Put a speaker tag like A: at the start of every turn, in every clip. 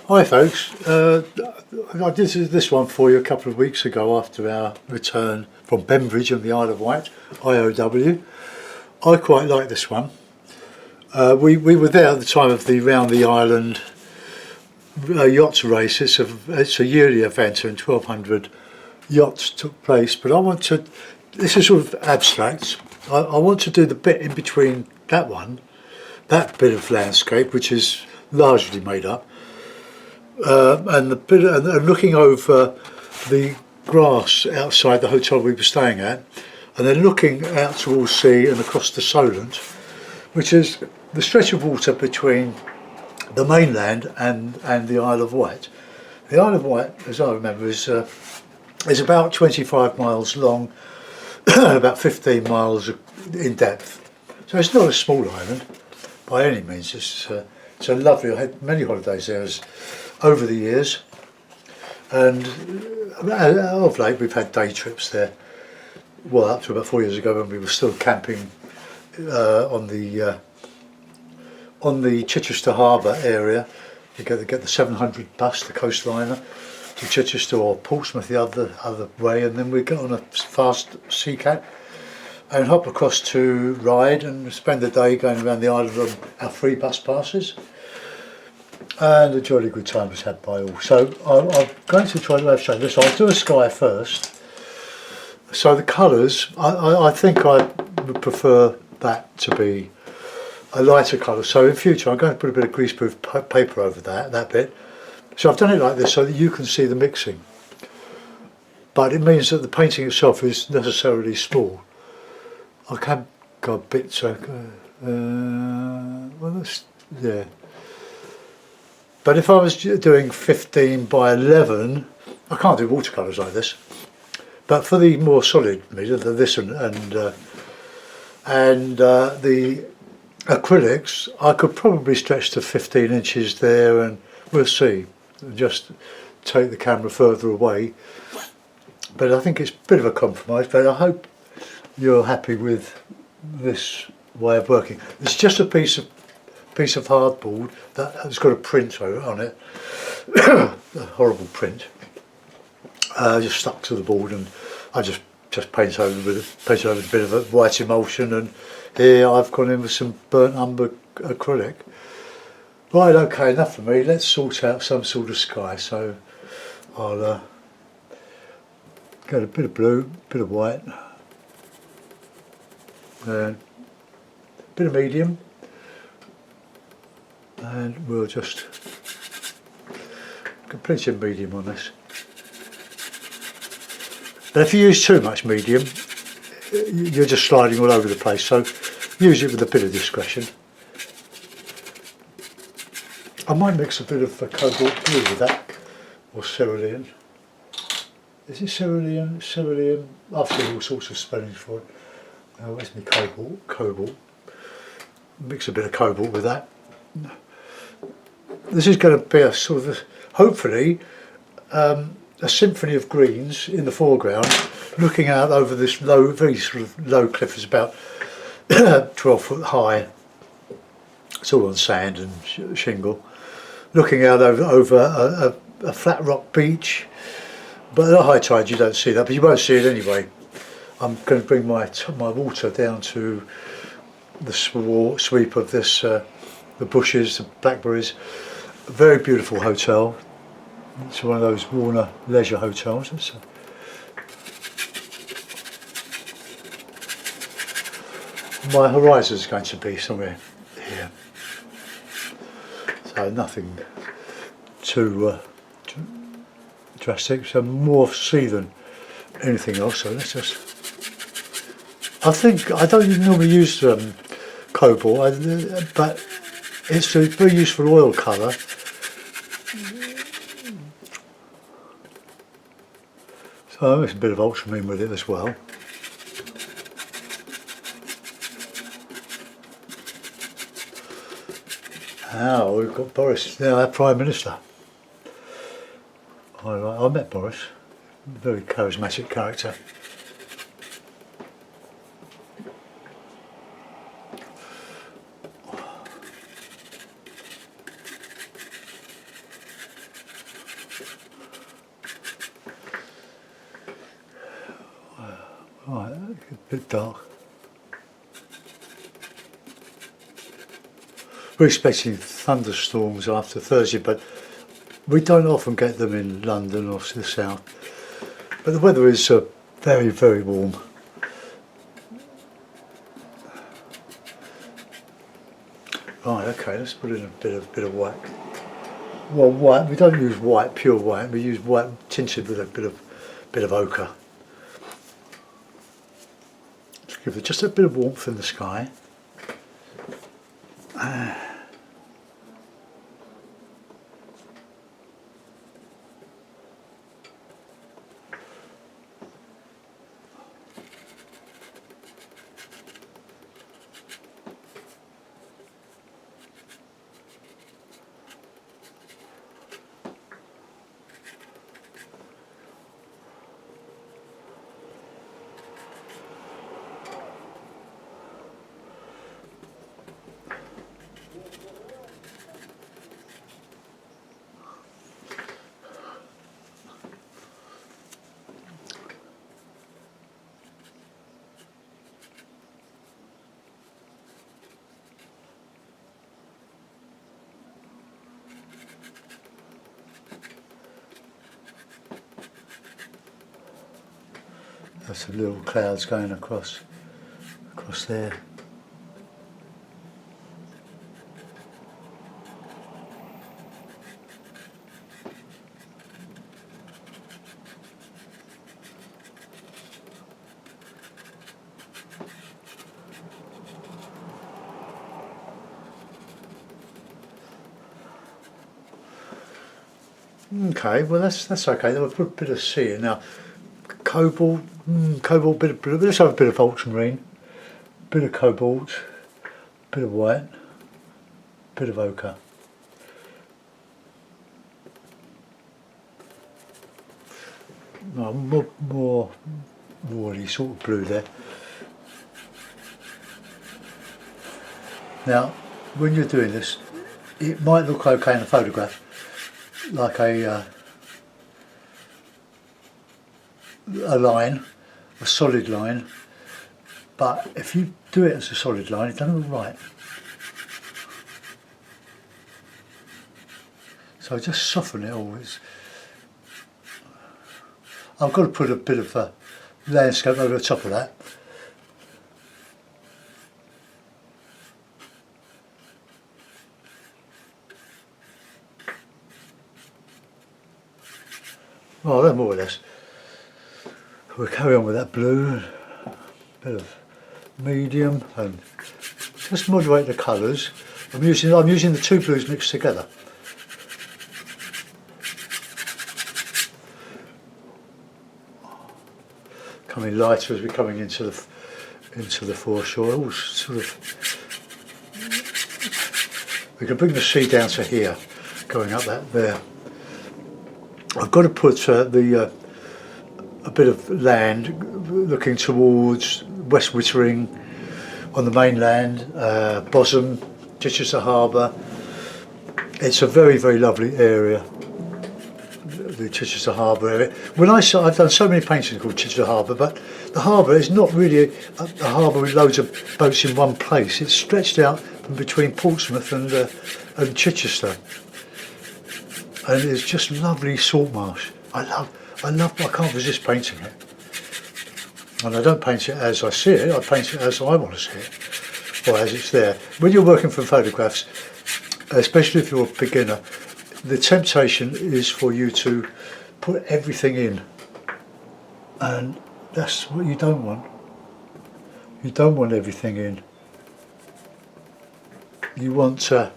A: Hi folks, I did this one for you a couple of weeks ago after our return from Bembridge on the Isle of Wight, IOW. I quite like this one. We were there at the time of the Round the Island yacht race. It's a yearly event and 1,200 yachts took place, but this is sort of abstract. I want to do the bit in between that bit of landscape which is largely made up, and looking over the grass outside the hotel we were staying at, and then looking out towards sea and across the Solent, which is the stretch of water between the mainland and the Isle of Wight. The Isle of Wight, as I remember, is about 25 miles long, about 15 miles in depth. So it's not a small island by any means. It's lovely. I had many holidays there over the years, and of late we've had day trips there. Well, up to about 4 years ago when we were still camping on the Chichester Harbour area. You get the 700 bus, the coastliner, to Chichester or Portsmouth the other way, and then we get on a fast sea cat and hop across to Ryde and spend the day going around the island on our free bus passes. And a jolly good time was had by all. So I'm going to try to illustrate this. I'll do a sky first. So the colours, I think I would prefer that to be a lighter colour. So in future I'm going to put a bit of greaseproof paper over that bit. So I've done it like this so that you can see the mixing. But it means that the painting itself is necessarily small. I can go a bit, so yeah. But if I was doing 15 by 11, I can't do watercolours like this. But for the more solid medium, this and the acrylics, I could probably stretch to 15 inches there, and we'll see. Just take the camera further away. But I think it's a bit of a compromise. But I hope you're happy with this way of working. It's just a piece of hardboard that has got a print on it, a horrible print, just stuck to the board, and I just painted over with a bit of a white emulsion, and here I've gone in with some burnt umber acrylic. Right, okay, enough for me. Let's sort out some sort of sky. So I'll get a bit of blue, a bit of white, and a bit of medium. And we'll just get plenty of medium on this. But if you use too much medium, you're just sliding all over the place, so use it with a bit of discretion. I might mix a bit of cobalt blue with that, or cerulean. Is it cerulean? Cerulean? I've seen all sorts of spellings for it. Where's my cobalt? Mix a bit of cobalt with that. This is going to be a sort of, hopefully, a symphony of greens in the foreground, looking out over this very sort of low cliff. It's about 12 foot high. It's all on sand and shingle. Looking out over a flat rock beach. But at a high tide you don't see that, but you won't see it anyway. I'm going to bring my water down to the sweep of this, the bushes, the blackberries. A very beautiful hotel. It's one of those Warner leisure hotels. My horizon is going to be somewhere here, so nothing too drastic. So more sea than anything else. So let's just. I don't normally use cobalt, but it's a very useful oil colour. So I mix a bit of ultramarine with it as well. Now we've got Boris, now our Prime Minister. I met Boris, a very charismatic character. Right, a bit dark. We're expecting thunderstorms after Thursday, but we don't often get them in London or the south. But the weather is very, very warm. Right, okay, let's put in a bit of white. Well, white. We don't use white, pure white. We use white tinted with a bit of ochre. To give it just a bit of warmth in the sky. There's some little clouds going across there. Okay, well that's okay. Then we'll put a bit of sea in now. Cobalt, let's have a bit of ultramarine, bit of cobalt, bit of white, bit of ochre. No, more woolly sort of blue there. Now, when you're doing this, it might look okay in a photograph, like a line, a solid line, but if you do it as a solid line, it doesn't look right. So just soften it always. I've got to put a bit of landscape over the top of that. Well, then more or less. We'll carry on with that blue, bit of medium, and just moderate the colours. I'm using the two blues mixed together. Coming lighter as we're coming into the foreshore. All sort of. We can bring the sea down to here, going up that there. I've got to put a bit of land looking towards West Wittering on the mainland, Bosom, Chichester Harbour. It's a very, very lovely area, the Chichester Harbour area. I've done so many paintings called Chichester Harbour, but the harbour is not really a harbour with loads of boats in one place. It's stretched out from between Portsmouth and Chichester. And it's just lovely salt marsh. I can't resist painting it. And I don't paint it as I see it, I paint it as I want to see it, or as it's there. When you're working from photographs, especially if you're a beginner, the temptation is for you to put everything in. And that's what you don't want. You don't want everything in. You want to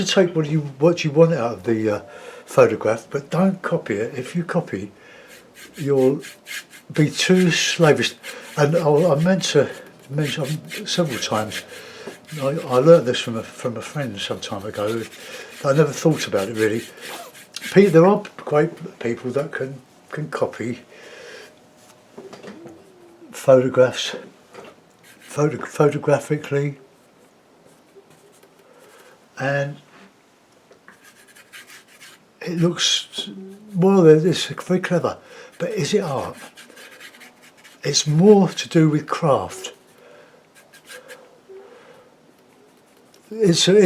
A: take what you want out of the photograph, but don't copy it. If you copy, you'll be too slavish. And I meant to mention several times. I learnt this from a friend some time ago. I never thought about it really. There are great people that can copy photographs photographically. And it looks, well, it's very clever, but is it art? It's more to do with craft. It's of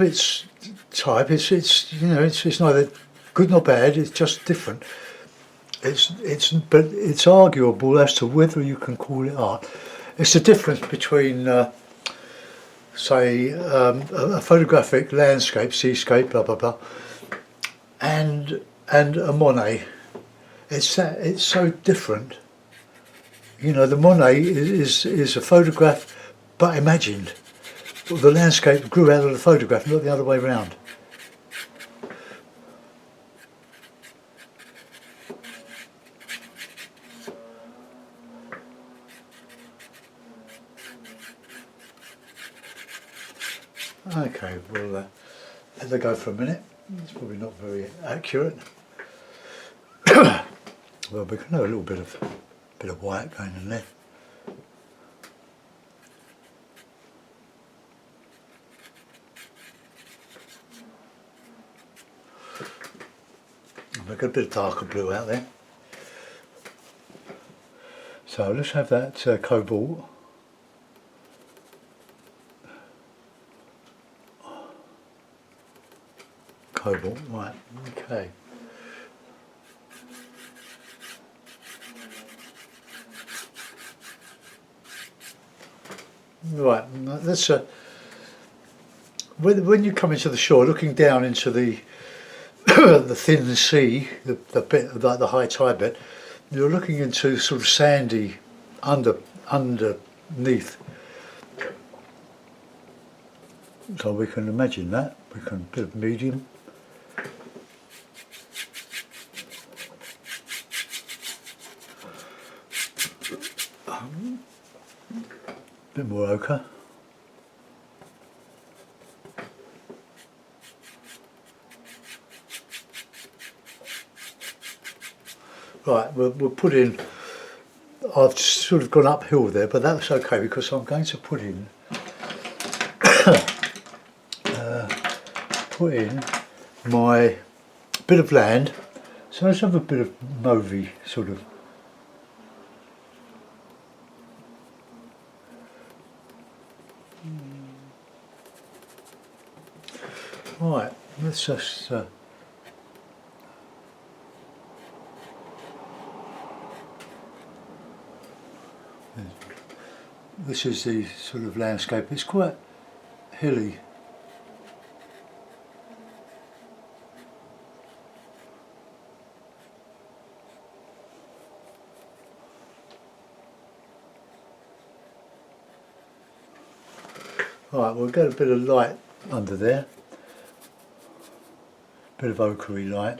A: its type. It's you know it's neither good nor bad. It's just different. But it's arguable as to whether you can call it art. It's the difference between say a photographic landscape, seascape, blah blah blah, and a Monet. It's so different. You know, the Monet is a photograph, but imagined. The landscape grew out of the photograph, not the other way around. Okay, we'll let it go for a minute. It's probably not very accurate. Well, we can have a little bit of white going in there. We've got a bit of darker blue out there. So let's have that cobalt. Cobalt, right, okay. Right, that's when you come into the shore, looking down into the the thin sea, the bit like the high tide bit, you're looking into sort of sandy underneath. So we can imagine that. We can bit of medium. Bit more ochre. Right, we'll put in, I've sort of gone uphill there, but that's okay because I'm going to put in my bit of land. So let's have a bit of mauvey sort of. Right, let's just this is the sort of landscape. It's quite hilly. Right, we'll get a bit of light under there. Bit of ochre-y light.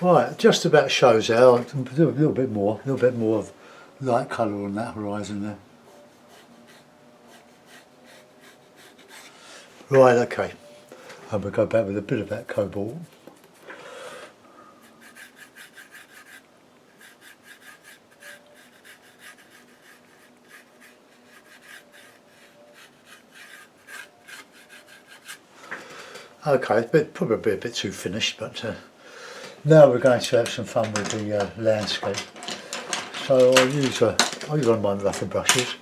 A: Right, just about shows out. I can do a little bit more of light colour on that horizon there. Right, okay. And we'll go back with a bit of that cobalt. Okay, it's probably a bit too finished, but now we're going to have some fun with the landscape. So I'll use one of my rougher brushes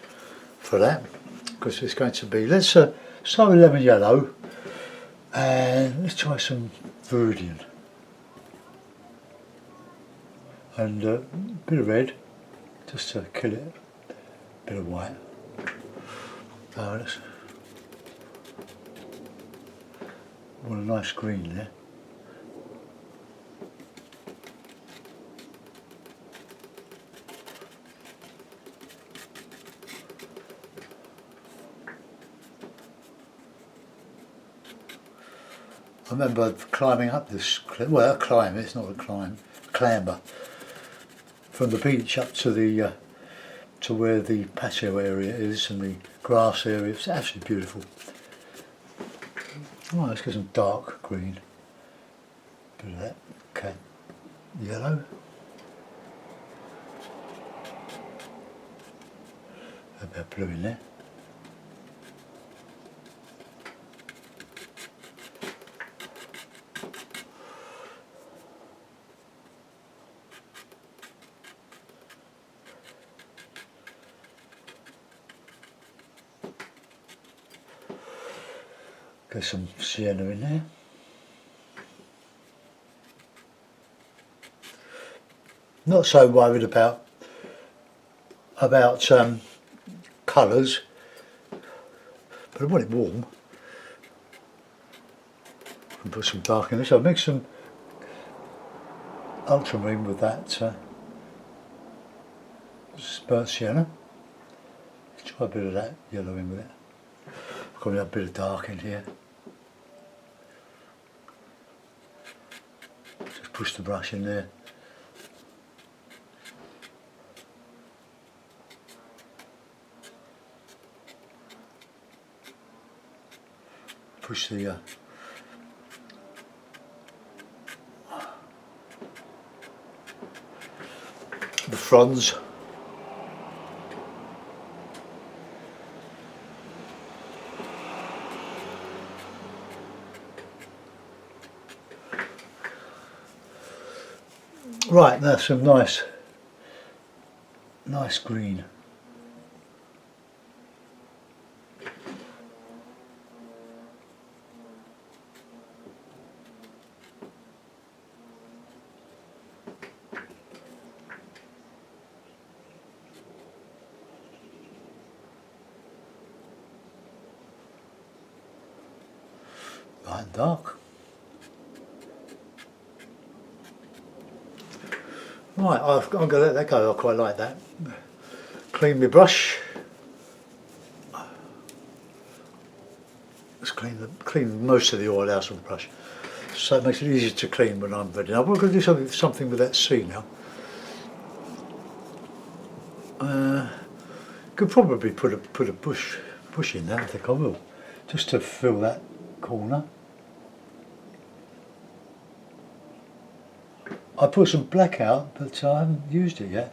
A: for that, because it's going to be, let's start with lemon yellow, and let's try some viridian. And a bit of red, just to kill it, a bit of white. Want a nice green there. remember climbing up this, well, climb, it's not a climb, clamber, from the beach up to the to where the patio area is and the grass area. It's absolutely beautiful. Right, let's get some dark green. Bit of that, okay, yellow. A bit of blue in there. Get some sienna in there. Not so worried about colours, but I want it warm. And put some dark in this. I'll mix some ultramarine with that burnt sienna. Try a bit of that yellow in with it. Got a bit of dark in here. Just push the brush in there. Push the fronds. Right, that's some nice green. Light and dark. Right, I'm going to let that go. I quite like that. Clean my brush. Let's clean most of the oil out of the brush, so it makes it easier to clean when I'm ready. Now we're going to do something with that sea now. Could probably put a bush in there. I think I will, just to fill that corner. I put some black out, but I haven't used it yet.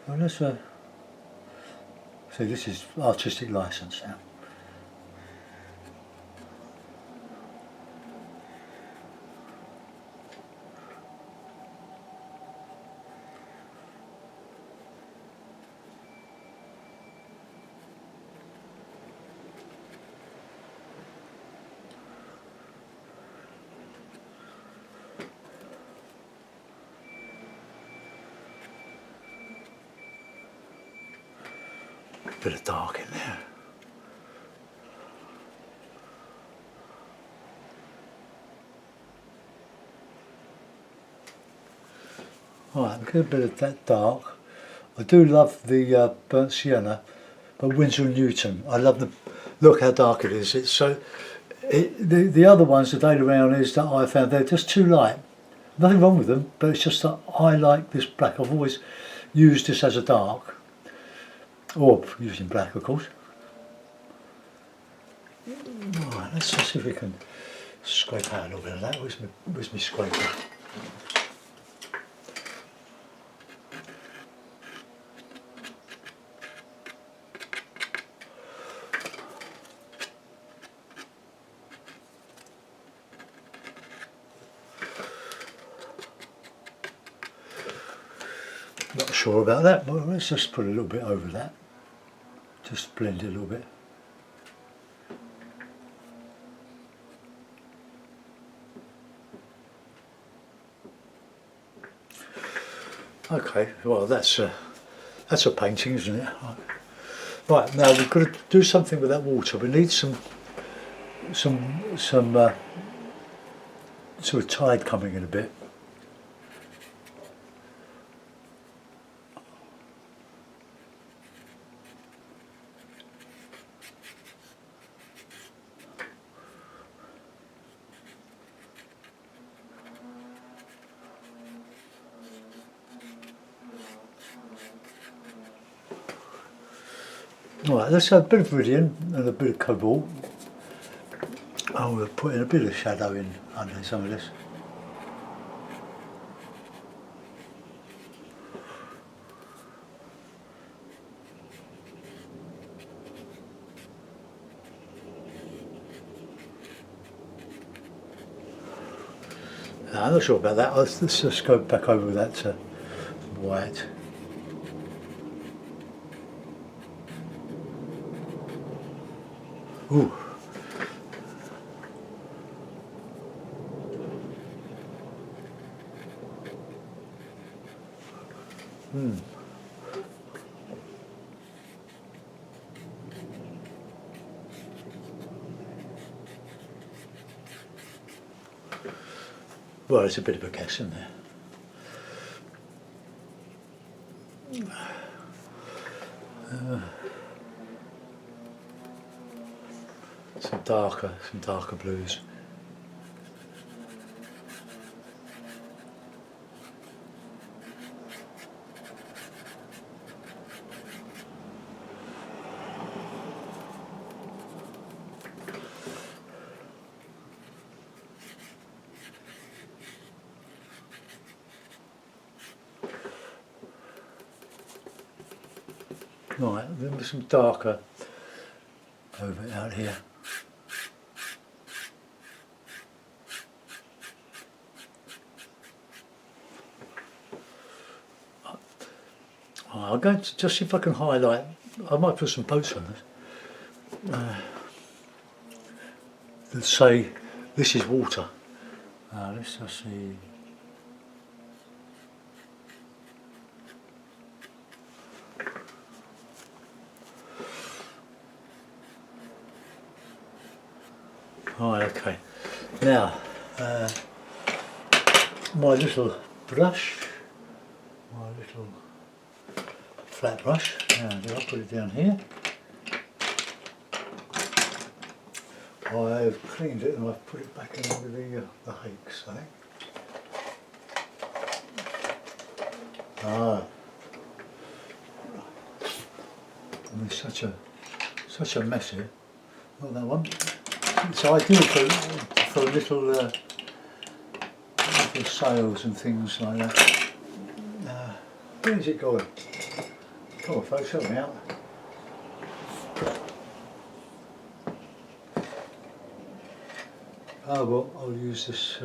A: Well, let's see. This is artistic license now. Bit of dark in there. Right, get a bit of that dark. I do love the burnt sienna, but Winsor & Newton. I love the look how dark it is. It's so. The other ones, the Daily Round is that I found they're just too light. Nothing wrong with them, but it's just that I like this black. I've always used this as a dark. Or using black, of course. Right, let's just see if we can scrape out a little bit of that. Where's my scraper? Not sure about that, but let's just put a little bit over that. Just blend it a little bit. Okay, well that's a painting, isn't it? Right, now we've got to do something with that water. We need some sort of tide coming in a bit. Right, let's have a bit of viridian and a bit of cobalt. Oh, we'll put in a bit of shadow in under some of this. No, I'm not sure about that. Let's just go back over that white. Ooh. Well, there's a bit of a guess in there. Some darker blues. Right, then there's some darker over out here. I'm going to just see if I can highlight. I might put some boats on this. Let's say this is water. Let's just see. Right, okay. Now, my little brush, my little flat brush. Now, I'll put it down here. I've cleaned it and I've put it back in with the hakes, I think. And there's such a mess here. Not that one. It's ideal for little sails and things like that. Where's it going? Come on folks, help me out. Oh well, I'll use this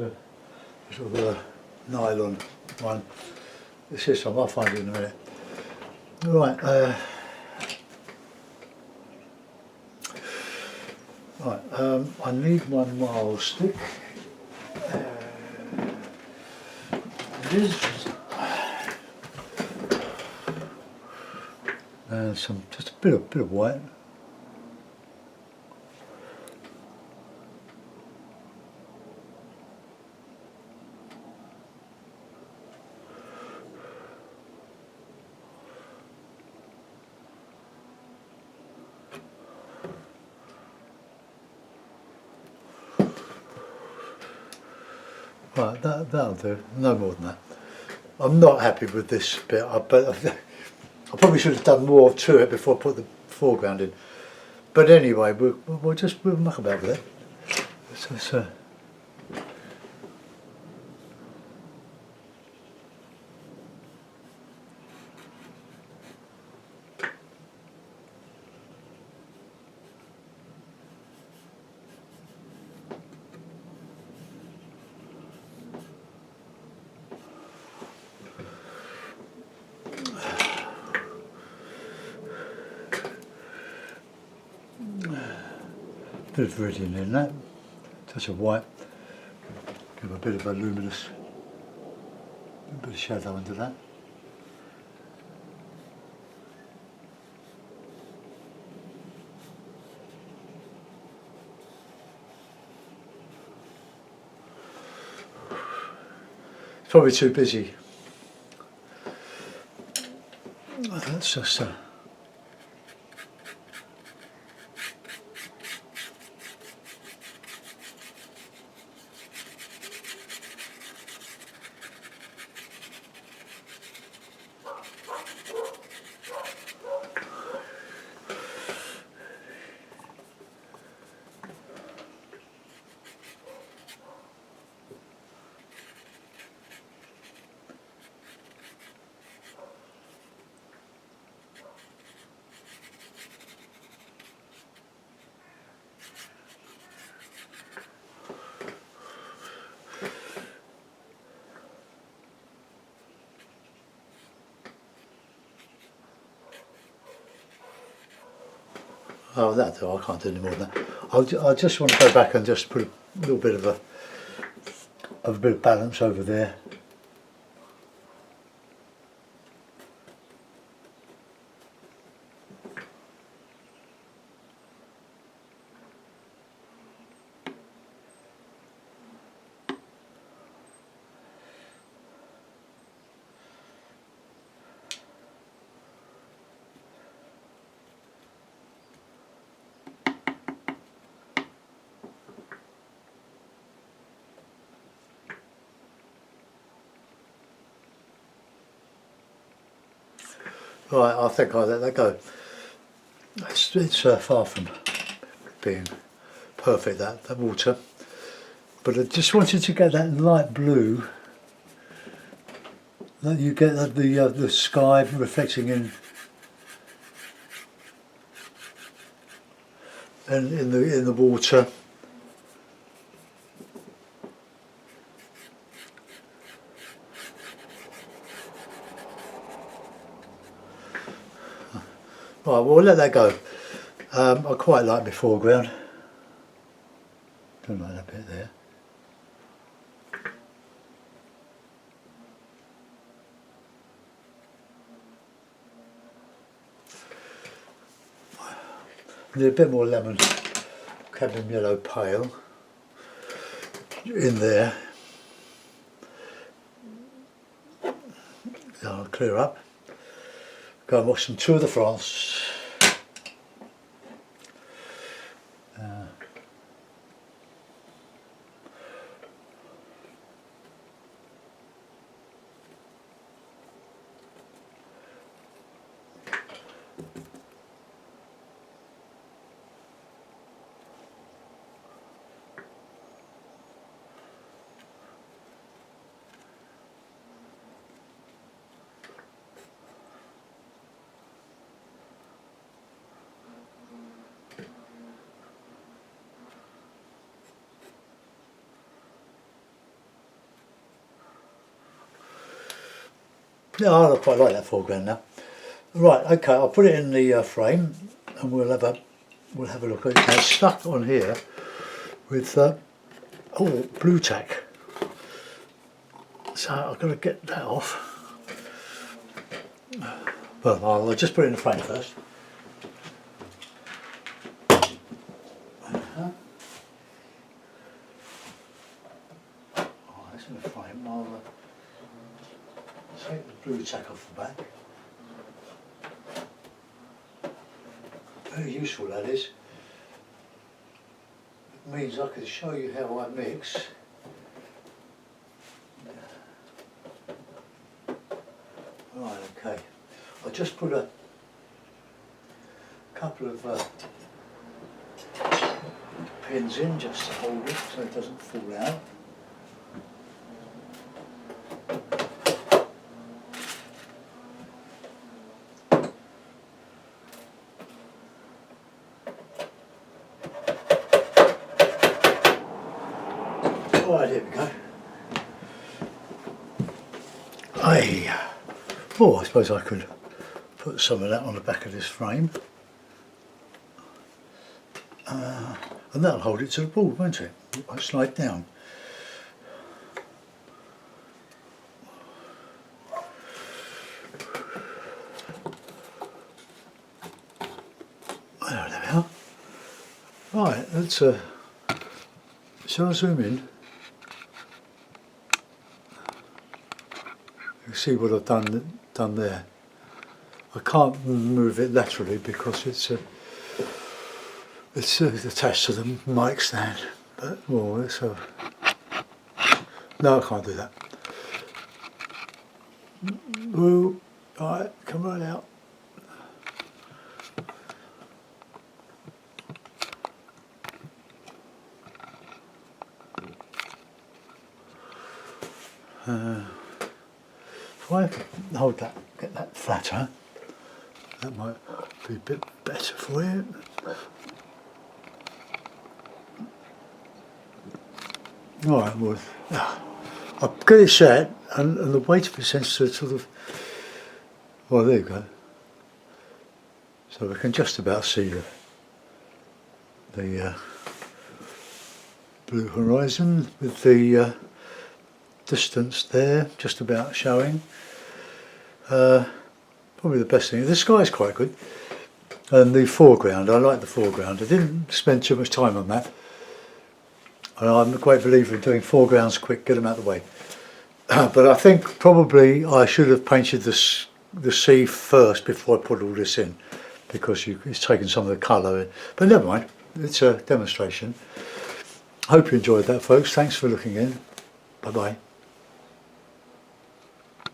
A: little nylon one. This is some, I'll find it in a minute. Right, I need one marl stick. And just a bit of white. Right, that'll do. No more than that. I'm not happy with this bit. I probably should have done more to it before I put the foreground in. But anyway, we'll muck about with it. So, bit of viridian in that, touch of white, give a bit of a luminous, a bit of shadow under that. It's probably too busy. Let's just Oh, that I can't do any more than that. I just want to go back and just put a little bit of a bit of balance over there. Right, I think I'll let that go. It's far from being perfect, that water, but I just wanted to get that light blue that you get the sky reflecting in the water. Right, well, we'll let that go. I quite like my foreground. Don't like that bit there. Need a bit more lemon, cadmium yellow pale in there. I'll clear up. Go and wash some Tour de France. Yeah, I quite like that foreground now. Right, okay, I'll put it in the frame, and we'll have a look at it. Now, it's stuck on here with blue tack. So I've got to get that off. Well, I'll just put it in the frame first. Oh, that's in the frame. I'll take the blue tack off the back. Very useful, that is. It means I can show you how I mix. Right, okay. I just put a couple of pins in just to hold it so it doesn't fall out. Right, here we go. Oh, I suppose I could put some of that on the back of this frame. And that'll hold it to the board, won't it? It won't slide down. There we are. Right, let's shall I zoom in? You see what I've done there. I can't move it laterally because it's attached to the mic stand. But well, no, I can't do that. Ooh, right, come right out. If I hold that, get that flatter, that might be a bit better for you. Alright, well, I'll get it set, and the weight of it tends to sort of, well, there you go. So we can just about see the blue horizon with the distance there just about showing. Probably the best thing. The sky is quite good, and the foreground, I like the foreground. I didn't spend too much time on that, and I'm a great believer in doing foregrounds quick, get them out of the way. But I think probably I should have painted the sea first before I put all this in, because it's taken some of the colour in. But never mind, it's a demonstration. Hope you enjoyed that, folks. Thanks for looking in. Bye bye.